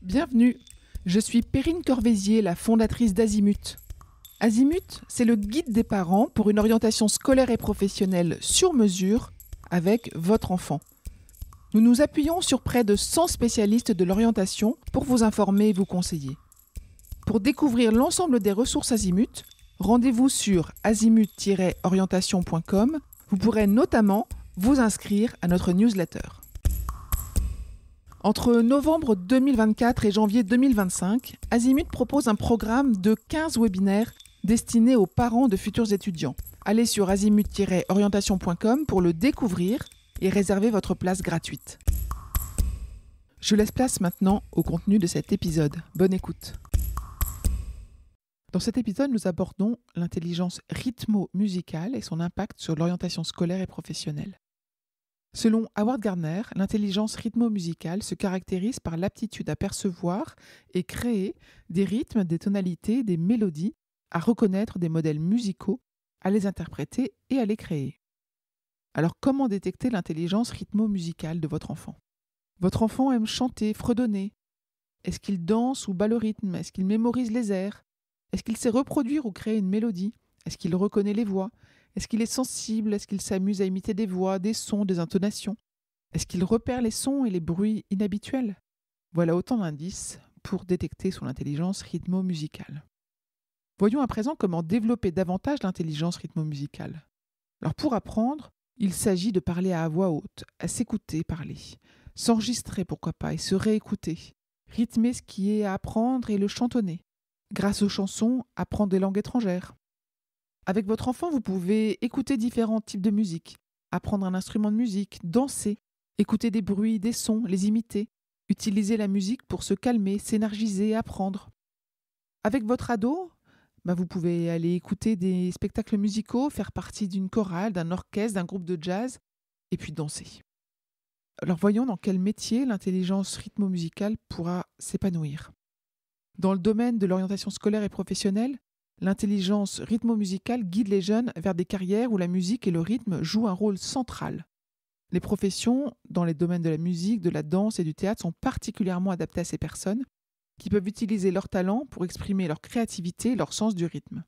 Bienvenue, je suis Perrine Corvézier, la fondatrice d'Azimut. Azimut, c'est le guide des parents pour une orientation scolaire et professionnelle sur mesure avec votre enfant. Nous nous appuyons sur près de 100 spécialistes de l'orientation pour vous informer et vous conseiller. Pour découvrir l'ensemble des ressources Azimut, rendez-vous sur azimut-orientation.com. Vous pourrez notamment vous inscrire à notre newsletter. Entre novembre 2024 et janvier 2025, Azimut propose un programme de 15 webinaires destinés aux parents de futurs étudiants. Allez sur azimut-orientation.com pour le découvrir et réserver votre place gratuite. Je laisse place maintenant au contenu de cet épisode. Bonne écoute. Dans cet épisode, nous abordons l'intelligence rythmo-musicale et son impact sur l'orientation scolaire et professionnelle. Selon Howard Gardner, l'intelligence rythmo-musicale se caractérise par l'aptitude à percevoir et créer des rythmes, des tonalités, des mélodies, à reconnaître des modèles musicaux, à les interpréter et à les créer. Alors comment détecter l'intelligence rythmo-musicale de votre enfant ? Votre enfant aime chanter, fredonner. Est-ce qu'il danse ou bat le rythme ? Est-ce qu'il mémorise les airs ? Est-ce qu'il sait reproduire ou créer une mélodie ? Est-ce qu'il reconnaît les voix ? Est-ce qu'il est sensible ? Est-ce qu'il s'amuse à imiter des voix, des sons, des intonations ? Est-ce qu'il repère les sons et les bruits inhabituels ? Voilà autant d'indices pour détecter son intelligence rythmo-musicale. Voyons à présent comment développer davantage l'intelligence rythmo-musicale. Alors pour apprendre, il s'agit de parler à voix haute, à s'écouter parler, s'enregistrer pourquoi pas et se réécouter, rythmer ce qui est à apprendre et le chantonner. Grâce aux chansons, apprendre des langues étrangères. Avec votre enfant, vous pouvez écouter différents types de musique, apprendre un instrument de musique, danser, écouter des bruits, des sons, les imiter, utiliser la musique pour se calmer, s'énergiser, apprendre. Avec votre ado, vous pouvez aller écouter des spectacles musicaux, faire partie d'une chorale, d'un orchestre, d'un groupe de jazz, et puis danser. Alors voyons dans quel métier l'intelligence rythmo-musicale pourra s'épanouir. Dans le domaine de l'orientation scolaire et professionnelle, l'intelligence rythmo-musicale guide les jeunes vers des carrières où la musique et le rythme jouent un rôle central. Les professions dans les domaines de la musique, de la danse et du théâtre sont particulièrement adaptées à ces personnes qui peuvent utiliser leur talent pour exprimer leur créativité et leur sens du rythme.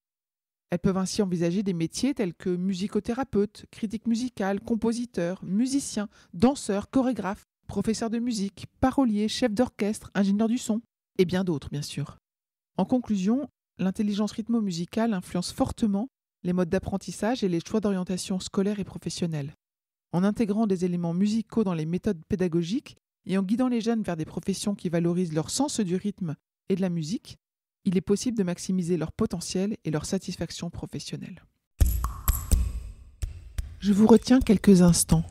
Elles peuvent ainsi envisager des métiers tels que musicothérapeute, critique musicale, compositeur, musicien, danseur, chorégraphe, professeur de musique, parolier, chef d'orchestre, ingénieur du son, et bien d'autres bien sûr. En conclusion, l'intelligence rythmo-musicale influence fortement les modes d'apprentissage et les choix d'orientation scolaire et professionnelle. En intégrant des éléments musicaux dans les méthodes pédagogiques et en guidant les jeunes vers des professions qui valorisent leur sens du rythme et de la musique, il est possible de maximiser leur potentiel et leur satisfaction professionnelle. Je vous retiens quelques instants.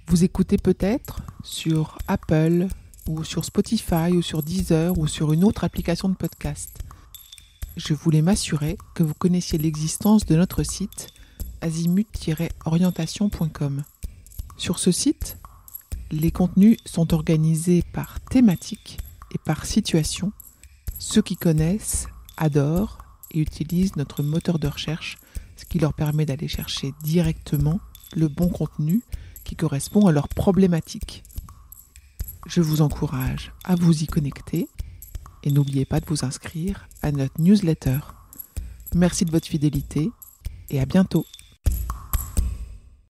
Vous écoutez peut-être sur Apple ou sur Spotify ou sur Deezer ou sur une autre application de podcast. Je voulais m'assurer que vous connaissiez l'existence de notre site azimut-orientation.com. Sur ce site, les contenus sont organisés par thématique et par situation. Ceux qui connaissent, adorent et utilisent notre moteur de recherche, ce qui leur permet d'aller chercher directement le bon contenu qui correspond à leur problématique. Je vous encourage à vous y connecter et n'oubliez pas de vous inscrire à notre newsletter. Merci de votre fidélité et à bientôt.